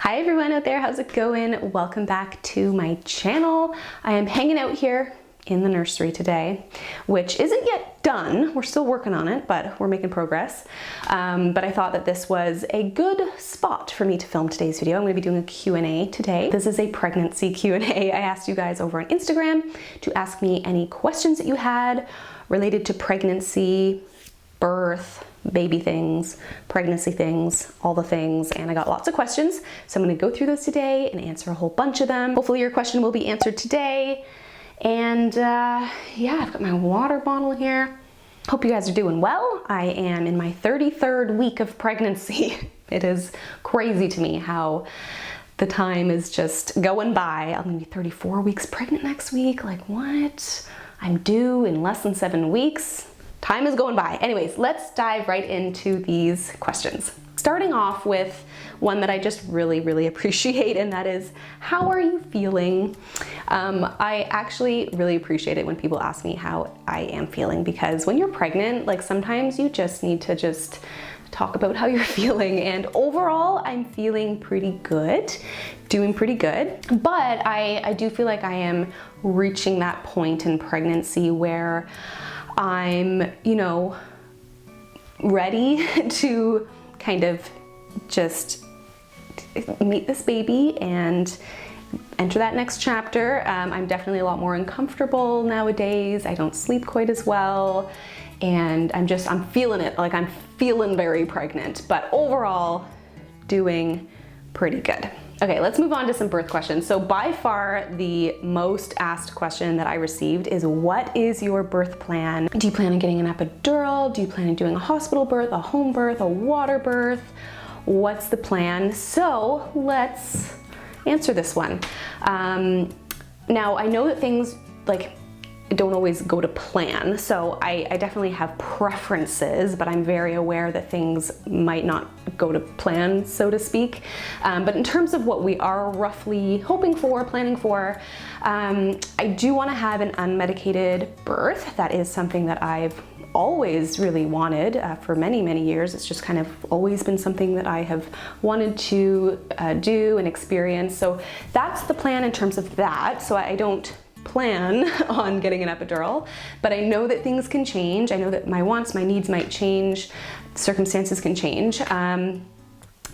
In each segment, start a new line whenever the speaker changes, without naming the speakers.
Hi everyone out there, how's it going? Welcome back to my channel. I am hanging out here in the nursery today, which isn't yet done. We're still working on it, but we're making progress. But I thought that this was a good spot for me to film today's video. I'm gonna be doing a Q&A today. This is a pregnancy Q&A. I asked you guys over on Instagram to ask me any questions that you had related to pregnancy, birth, baby things, pregnancy things, all the things, and I got lots of questions. So I'm gonna go through those today and answer a whole bunch of them. Hopefully your question will be answered today. And yeah, I've got my water bottle here. Hope you guys are doing well. I am in my 33rd week of pregnancy. It is crazy to me how the time is just going by. I'm gonna be 34 weeks pregnant next week. Like what? I'm due in less than 7 weeks. Time is going by. Anyways, let's dive right into these questions. Starting off with one that I just really appreciate, and that is, how are you feeling? I actually really appreciate it when people ask me how I am feeling, because when you're pregnant, like sometimes you just need to just talk about how you're feeling, and overall I'm feeling pretty good, doing pretty good, but I do feel like I am reaching that point in pregnancy where I'm, ready to kind of just meet this baby and enter that next chapter. I'm definitely a lot more uncomfortable nowadays. I don't sleep quite as well, and I'm feeling it. Like I'm feeling very pregnant, but overall doing pretty good. Okay, let's move on to some birth questions. So by far the most asked question that I received is, what is your birth plan? Do you plan on getting an epidural? Do you plan on doing a hospital birth, a home birth, a water birth? What's the plan? So let's answer this one. Now I know that things don't always go to plan, so I definitely have preferences, but I'm very aware that things might not go to plan, so to speak. But in terms of what we are roughly hoping for, planning for, I do want to have an unmedicated birth. That is something that I've always really wanted for many years. It's just kind of always been something that I have wanted to do and experience. So that's the plan in terms of that. So I don't plan on getting an epidural, but I know that things can change. I know that my wants, my needs might change, circumstances can change.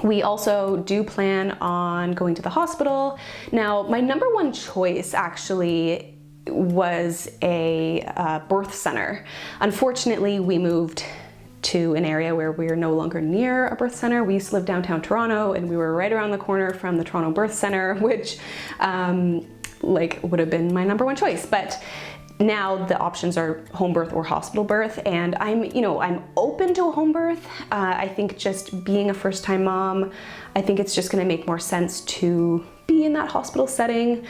We also do plan on going to the hospital. Now, my number one choice actually was a birth center. Unfortunately, we moved to an area where we are no longer near a birth center. We used to live downtown Toronto, and we were right around the corner from the Toronto Birth Center, which would have been my number one choice. But now the options are home birth or hospital birth, and I'm open to a home birth. I think just being a first-time mom, I think it's just going to make more sense to be in that hospital setting,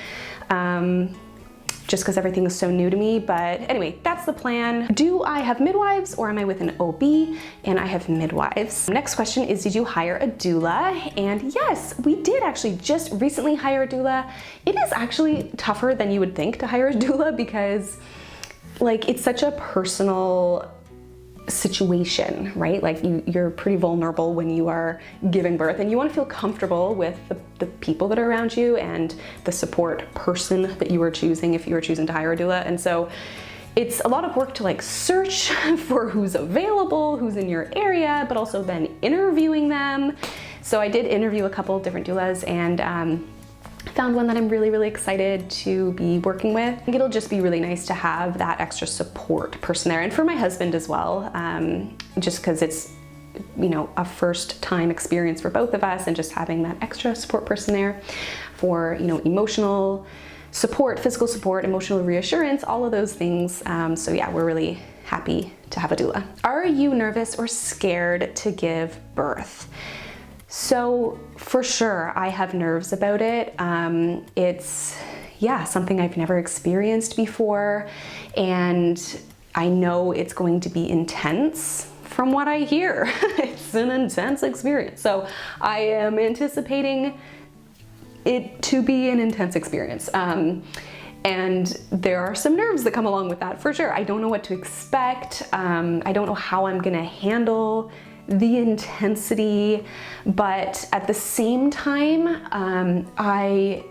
just because everything is so new to me. But anyway, that's the plan. Do I have midwives or am I with an OB? And I have midwives. Next question is, did you hire a doula? And yes, we did actually just recently hire a doula. It is actually tougher than you would think to hire a doula, because it's such a personal situation, right? You're pretty vulnerable when you are giving birth, and you want to feel comfortable with the people that are around you and the support person that you are choosing if you are choosing to hire a doula. And so it's a lot of work to search for who's available, who's in your area, but also then interviewing them. So I did interview a couple of different doulas, and found one that I'm really excited to be working with. I think it'll just be really nice to have that extra support person there, and for my husband as well, just because it's a first time experience for both of us, and just having that extra support person there for emotional support, physical support, emotional reassurance, all of those things. So yeah, we're really happy to have a doula. Are you nervous or scared to give birth? So for sure, I have nerves about it. It's something I've never experienced before, and I know it's going to be intense from what I hear. It's an intense experience. So I am anticipating it to be an intense experience. And there are some nerves that come along with that for sure. I don't know what to expect. I don't know how I'm gonna handle the intensity, but at the same time, I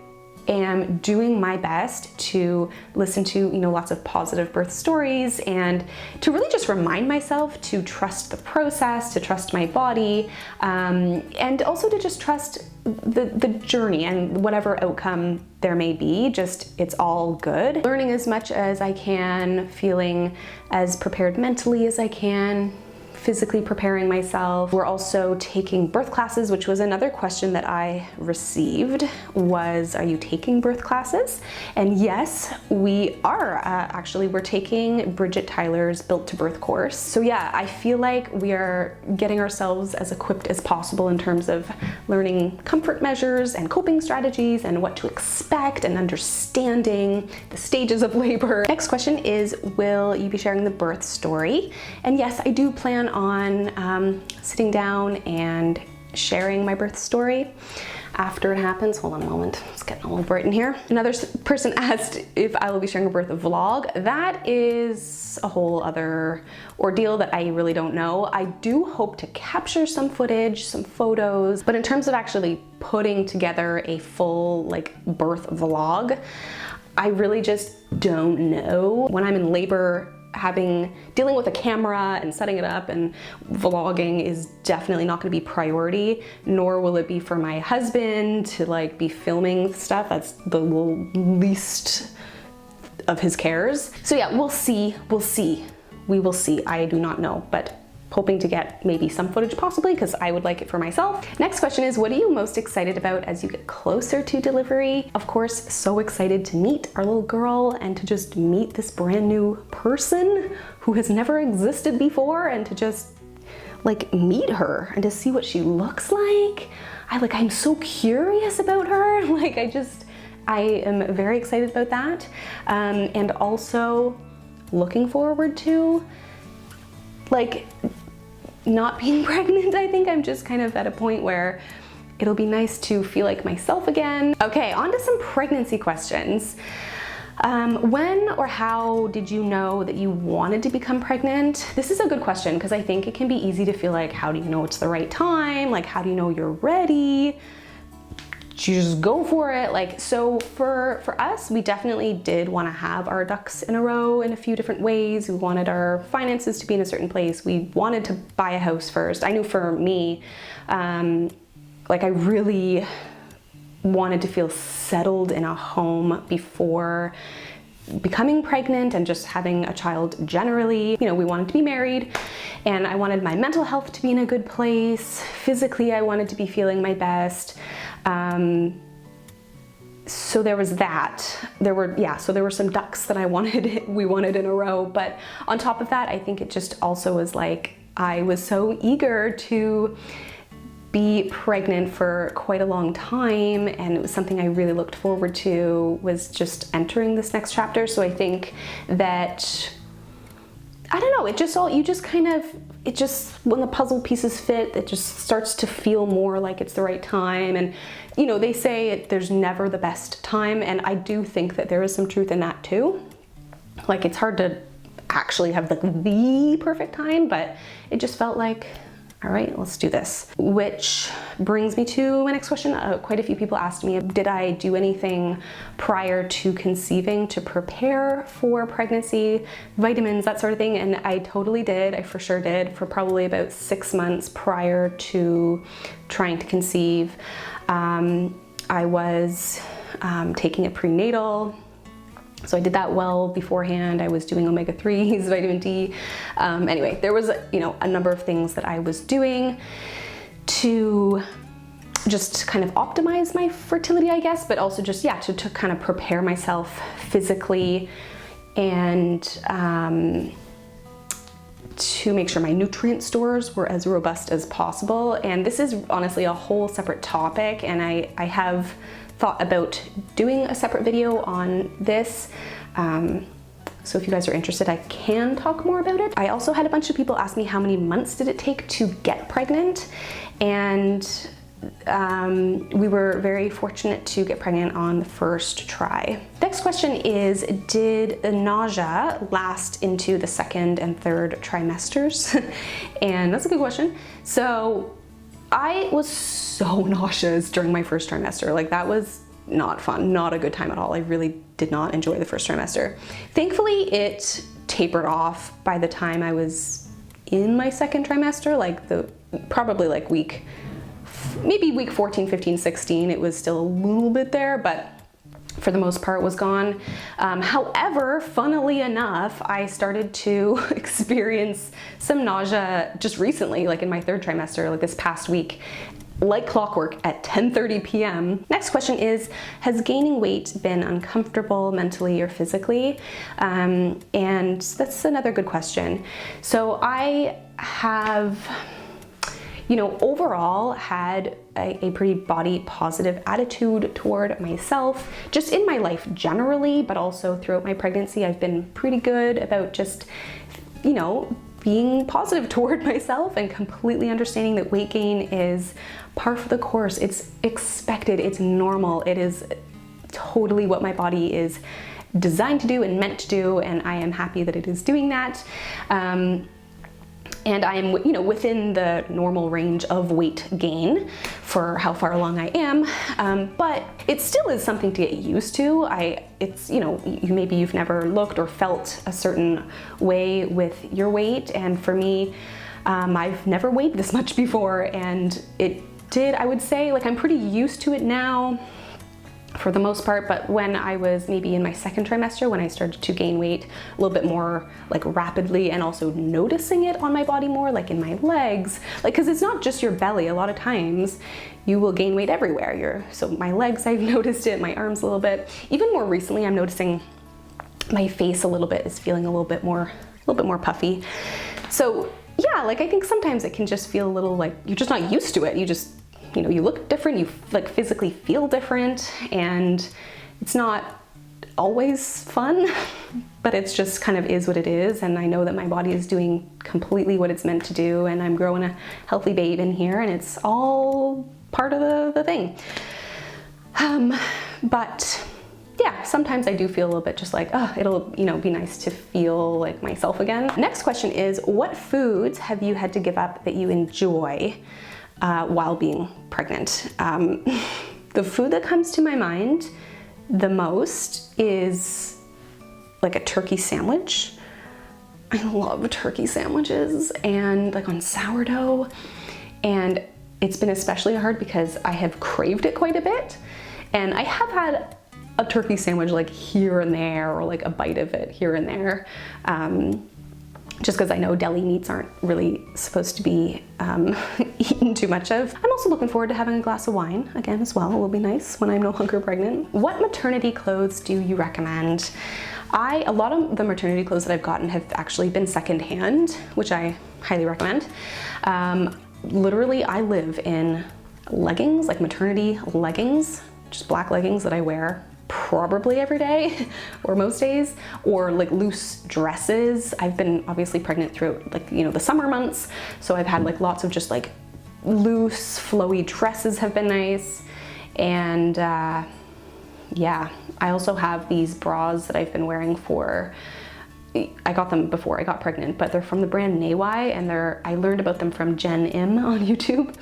am doing my best to listen to, lots of positive birth stories and to really just remind myself to trust the process, to trust my body, and also to just trust the journey and whatever outcome there may be, it's all good. Learning as much as I can, feeling as prepared mentally as I can, physically preparing myself. We're also taking birth classes, which was another question that I received was, are you taking birth classes? And yes, we are. Actually, we're taking Bridget Tyler's Built to Birth course. So yeah, I feel like we are getting ourselves as equipped as possible in terms of learning comfort measures and coping strategies and what to expect and understanding the stages of labor. Next question is, will you be sharing the birth story? And yes, I do plan on sitting down and sharing my birth story after it happens. Hold on a moment, it's getting a little bright in here. Another person asked if I will be sharing a birth vlog. That is a whole other ordeal that I really don't know. I do hope to capture some footage, some photos, but in terms of actually putting together a full birth vlog, I really just don't know. When I'm in labor, dealing with a camera and setting it up and vlogging is definitely not going to be priority, nor will it be for my husband to be filming stuff. That's the least of his cares. So yeah, we will see. I do not know, but hoping to get maybe some footage possibly, because I would like it for myself. Next question is, what are you most excited about as you get closer to delivery? Of course, so excited to meet our little girl and to just meet this brand new person who has never existed before, and to just meet her and to see what she looks like. I'm so curious about her. I am very excited about that. And also looking forward to not being pregnant. I think I'm just kind of at a point where it'll be nice to feel like myself again. Okay, on to some pregnancy questions. When or how did you know that you wanted to become pregnant? This is a good question because I think it can be easy to feel like, how do you know it's the right time? How do you know you're ready? You just go for it. So for us, we definitely did want to have our ducks in a row in a few different ways. We wanted our finances to be in a certain place. We wanted to buy a house first. I knew for me, I really wanted to feel settled in a home before becoming pregnant and just having a child generally. We wanted to be married, and I wanted my mental health to be in a good place. Physically, I wanted to be feeling my best. So there was that. There were some ducks that we wanted in a row, but on top of that, I think it just also was I was so eager to be pregnant for quite a long time, and it was something I really looked forward to, was just entering this next chapter. So I think that, I don't know, when the puzzle pieces fit, it just starts to feel more like it's the right time. And they say there's never the best time, and I do think that there is some truth in that too. It's hard to actually have the perfect time, but it just felt like, all right, let's do this. Which brings me to my next question. Quite a few people asked me, did I do anything prior to conceiving to prepare for pregnancy, vitamins, that sort of thing? And I totally did. I for sure did, for probably about 6 months prior to trying to conceive. I was taking a prenatal. So I did that well beforehand. I was doing omega-3s, vitamin D. Anyway, there was a number of things that I was doing to just kind of optimize my fertility, I guess, but also just, to kind of prepare myself physically and to make sure my nutrient stores were as robust as possible. And this is honestly a whole separate topic, and I have thought about doing a separate video on this. So if you guys are interested, I can talk more about it. I also had a bunch of people ask me how many months did it take to get pregnant, and we were very fortunate to get pregnant on the first try. Next question is, did the nausea last into the second and third trimesters? And that's a good question. So I was so nauseous during my first trimester. Like, that was not fun, not a good time at all. I really did not enjoy the first trimester. Thankfully, it tapered off by the time I was in my second trimester, like probably like maybe week 14, 15, 16, it was still a little bit there, but for the most part was gone. However, funnily enough, I started to experience some nausea just recently, like in my third trimester, like this past week, like clockwork at 10:30 p.m. Next question is, has gaining weight been uncomfortable mentally or physically? And that's another good question. So I have, overall had a pretty body positive attitude toward myself, just in my life generally, but also throughout my pregnancy. I've been pretty good about just, being positive toward myself and completely understanding that weight gain is par for the course. It's expected, it's normal, it is totally what my body is designed to do and meant to do, and I am happy that it is doing that. And I am, within the normal range of weight gain for how far along I am, but it still is something to get used to. Maybe you've never looked or felt a certain way with your weight, and for me, I've never weighed this much before, and I would say, like, I'm pretty used to it now, for the most part, but when I was maybe in my second trimester, when I started to gain weight a little bit more like rapidly, and also noticing it on my body more, like in my legs, because it's not just your belly. A lot of times you will gain weight everywhere. So my legs, I've noticed it, my arms a little bit. Even more recently, I'm noticing my face a little bit is feeling a little bit more puffy. So yeah, like, I think sometimes it can just feel a little like you're just not used to it. You look different, you like physically feel different, and it's not always fun, but it's just kind of is what it is. And I know that my body is doing completely what it's meant to do, and I'm growing a healthy babe in here, and it's all part of the thing. But yeah, sometimes I do feel a little bit just like, oh, it'll, be nice to feel like myself again. Next question is, what foods have you had to give up that you enjoy while being pregnant? The food that comes to my mind the most is like a turkey sandwich. I love turkey sandwiches, and like on sourdough, and it's been especially hard because I have craved it quite a bit, and I have had a turkey sandwich like here and there, or like a bite of it here and there, just because I know deli meats aren't really supposed to be eaten too much of. I'm also looking forward to having a glass of wine again as well. It will be nice when I'm no longer pregnant. What maternity clothes do you recommend? A lot of the maternity clothes that I've gotten have actually been secondhand, which I highly recommend. Literally, I live in leggings, like maternity leggings, just black leggings that I wear probably every day or most days, or like loose dresses. I've been obviously pregnant throughout the summer months, so I've had like lots of just like loose flowy dresses have been nice. And yeah, I also have these bras that I've been wearing I got them before I got pregnant, but they're from the brand Naywai, and I learned about them from Jen M on YouTube,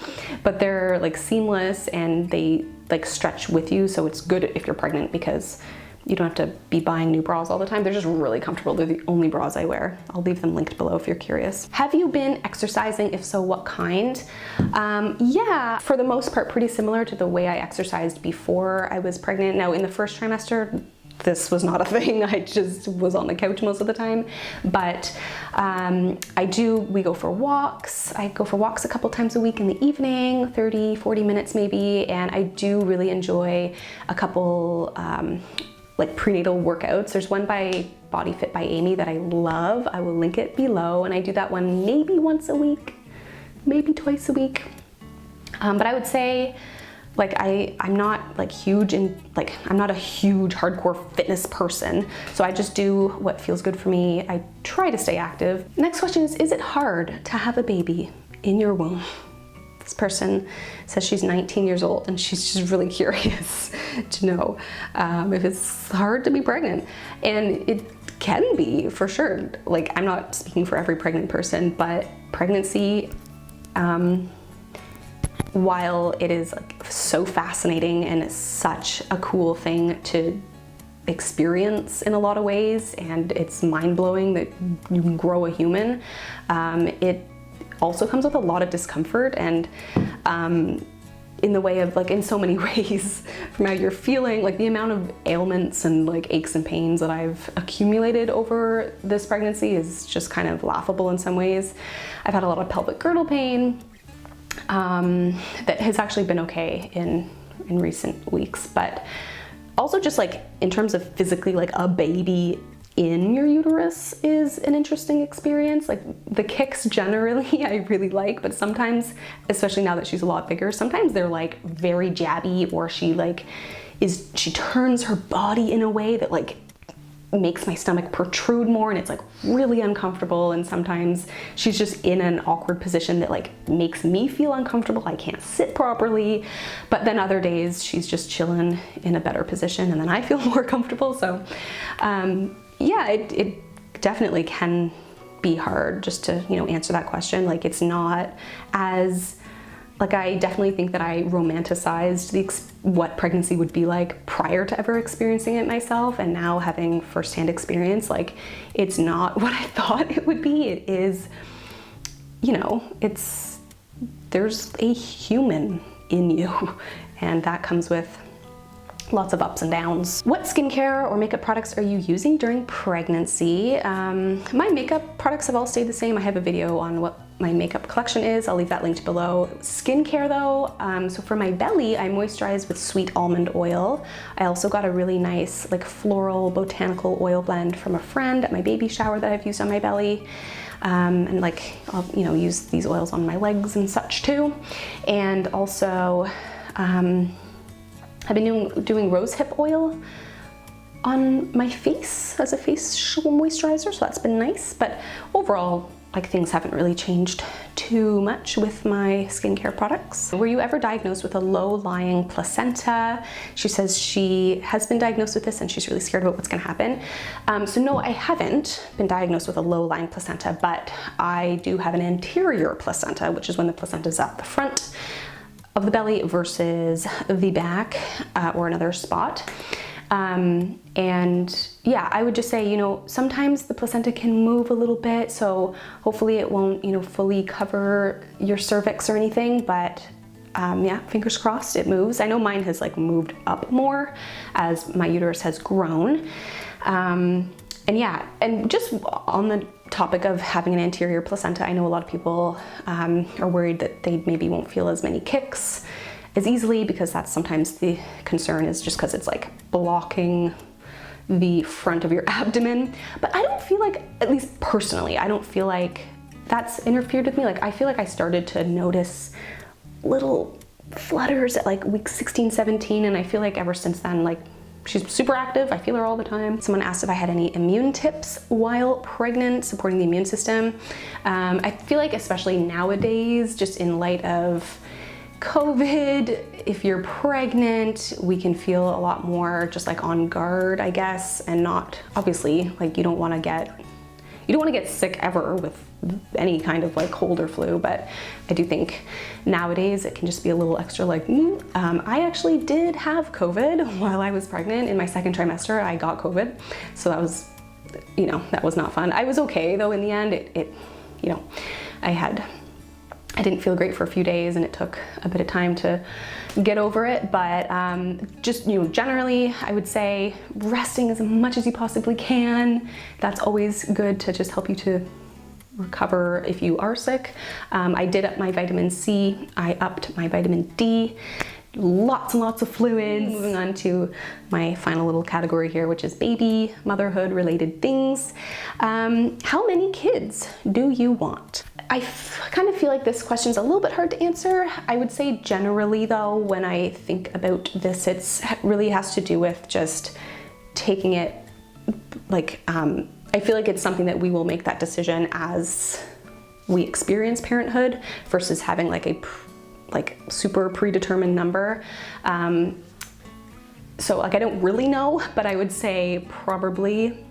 but they're like seamless and they like stretch with you, so it's good if you're pregnant because you don't have to be buying new bras all the time. They're just really comfortable. They're the only bras I wear. I'll leave them linked below if you're curious. Have you been exercising? If so, what kind? Yeah, for the most part, pretty similar to the way I exercised before I was pregnant. Now, in the first trimester, this was not a thing. I just was on the couch most of the time, but we go for walks. I go for walks a couple times a week in the evening, 30, 40 minutes maybe, and I do really enjoy a couple like prenatal workouts. There's one by Body Fit by Amy that I love. I will link it below, and I do that one maybe once a week, maybe twice a week. But I would say, like, I'm not like I'm not a huge hardcore fitness person, so I just do what feels good for me. I try to stay active. Next question is it hard to have a baby in your womb? This person says she's 19 years old and she's just really curious to know if it's hard to be pregnant. And it can be, for sure. Like, I'm not speaking for every pregnant person, but pregnancy, while it is like so fascinating and it's such a cool thing to experience in a lot of ways, and it's mind-blowing that you can grow a human, it also comes with a lot of discomfort, and in the way of, like, in so many ways, from how you're feeling, like the amount of ailments and like aches and pains that I've accumulated over this pregnancy is just kind of laughable in some ways. I've had a lot of pelvic girdle pain that has actually been okay in recent weeks, but also just like in terms of physically, like a baby in your uterus is an interesting experience. Like, the kicks generally I really like, but sometimes, especially now that she's a lot bigger, sometimes they're like very jabby, or she turns her body in a way that like makes my stomach protrude more, and it's like really uncomfortable. And sometimes she's just in an awkward position that like makes me feel uncomfortable. I can't sit properly. But then other days she's just chilling in a better position, and then I feel more comfortable. So yeah, it definitely can be hard, just to, you know, answer that question. Like, it's not as, like, I definitely think that I romanticized what pregnancy would be like prior to ever experiencing it myself, and now having firsthand experience, like, it's not what I thought it would be. It is, you know, there's a human in you, and that comes with lots of ups and downs. What skincare or makeup products are you using during pregnancy? My makeup products have all stayed the same. I have a video on what my makeup collection is. I'll leave that linked below. Skincare though, so for my belly, I moisturize with sweet almond oil. I also got a really nice like floral botanical oil blend from a friend at my baby shower that I've used on my belly. And like, I'll, you know, use these oils on my legs and such too. And also, I've been doing rosehip oil on my face as a facial moisturizer, so that's been nice. But overall, like, things haven't really changed too much with my skincare products. Were you ever diagnosed with a low-lying placenta? She says she has been diagnosed with this and she's really scared about what's gonna happen. So no, I haven't been diagnosed with a low-lying placenta, but I do have an anterior placenta, which is when the placenta is at the front of the belly versus the back or another spot. And yeah, I would just say, you know, sometimes the placenta can move a little bit, so hopefully it won't, you know, fully cover your cervix or anything, but yeah, fingers crossed it moves. I know mine has like moved up more as my uterus has grown. And yeah, and just on the topic of having an anterior placenta, I know a lot of people are worried that they maybe won't feel as many kicks as easily, because that's sometimes the concern, is just because it's like blocking the front of your abdomen. But I don't feel like, at least personally, I don't feel like that's interfered with me. Like, I feel like I started to notice little flutters at like week 16, 17, and I feel like ever since then, like, she's super active. I feel her all the time. Someone asked if I had any immune tips while pregnant, supporting the immune system. I feel like, especially nowadays, just in light of COVID, if you're pregnant, we can feel a lot more just like on guard, I guess, and not, obviously, like, you don't want to get sick ever with any kind of like cold or flu, but I do think nowadays it can just be a little extra like, I actually did have COVID while I was pregnant. In my second trimester, I got COVID. So that was, you know, that was not fun. I was okay though in the end. You know, I didn't feel great for a few days, and it took a bit of time to get over it, but just, you know, generally I would say resting as much as you possibly can. That's always good to just help you to recover if you are sick. I did up my vitamin C, I upped my vitamin D, lots and lots of fluids. Moving on to my final little category here, which is baby, motherhood related things. How many kids do you want? I kind of feel like this question's a little bit hard to answer. I would say generally though, when I think about this, it really has to do with just taking it like, I feel like it's something that we will make that decision as we experience parenthood, versus having like a like super predetermined number. So like I don't really know, but I would say probably,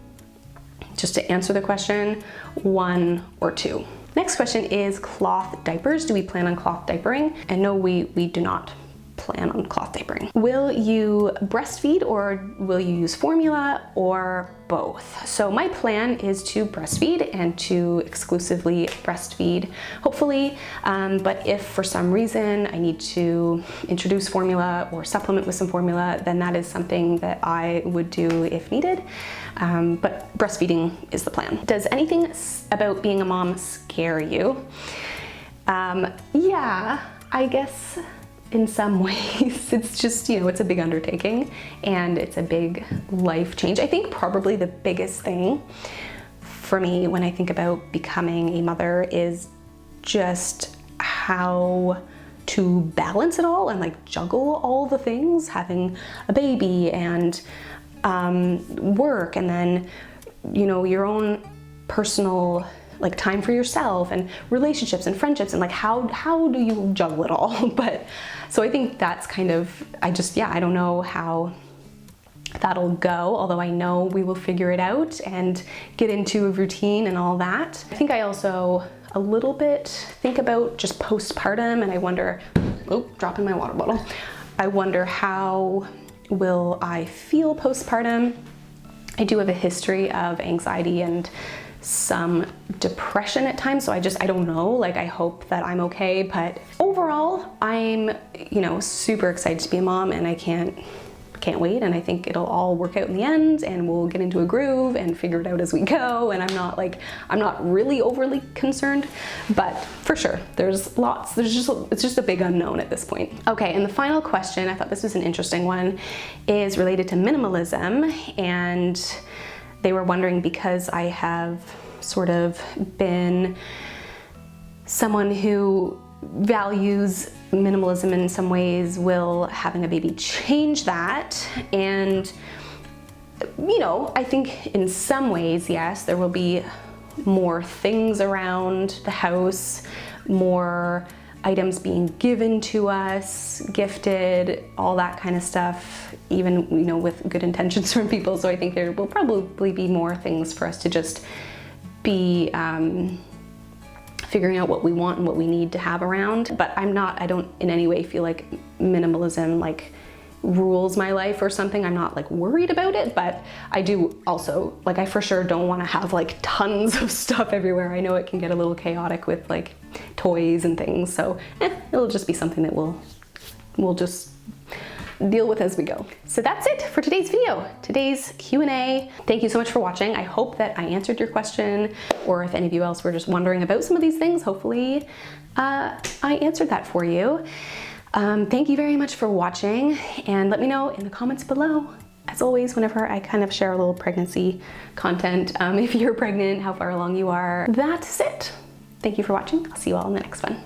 just to answer the question, 1 or 2. Next question is cloth diapers. Do we plan on cloth diapering? And no, we do not plan on cloth diapering. Will you breastfeed or will you use formula or both? So my plan is to breastfeed and to exclusively breastfeed, hopefully. But if for some reason I need to introduce formula or supplement with some formula, then that is something that I would do if needed. But breastfeeding is the plan. Does anything about being a mom scare you? Yeah, I guess in some ways. It's just, you know, it's a big undertaking and it's a big life change. I think probably the biggest thing for me when I think about becoming a mother is just how to balance it all and like juggle all the things, having a baby and work, and then, you know, your own personal like time for yourself and relationships and friendships, and like how do you juggle it all? But so I think that's kind of, I don't know how that'll go, although I know we will figure it out and get into a routine and all that. I think I also a little bit think about just postpartum, and I wonder, oh, dropping my water bottle. I wonder how will I feel postpartum. I do have a history of anxiety and some depression at times, so I don't know, like I hope that I'm okay, but overall I'm, you know, super excited to be a mom, and I can't wait, and I think it'll all work out in the end, and we'll get into a groove and figure it out as we go, and I'm not really overly concerned, but for sure it's just a big unknown at this point. Okay, and the final question, I thought this was an interesting one, is related to minimalism, and they were wondering, because I have sort of been someone who values minimalism in some ways, will having a baby change that? And, you know, I think in some ways, yes, there will be more things around the house, more items being given to us, gifted, all that kind of stuff, even, you know, with good intentions from people. So I think there will probably be more things for us to just be figuring out what we want and what we need to have around. But I don't in any way feel like minimalism like rules my life or something. I'm not like worried about it, but I do also, like, I for sure don't want to have like tons of stuff everywhere. I know it can get a little chaotic with like toys and things, so it'll just be something that we'll just deal with as we go. So that's it for today's video, today's Q&A. Thank you so much for watching. I hope that I answered your question, or if any of you else were just wondering about some of these things, hopefully I answered that for you. Thank you very much for watching, and let me know in the comments below, as always, whenever I kind of share a little pregnancy content, if you're pregnant, how far along you are. That's it. Thank you for watching. I'll see you all in the next one.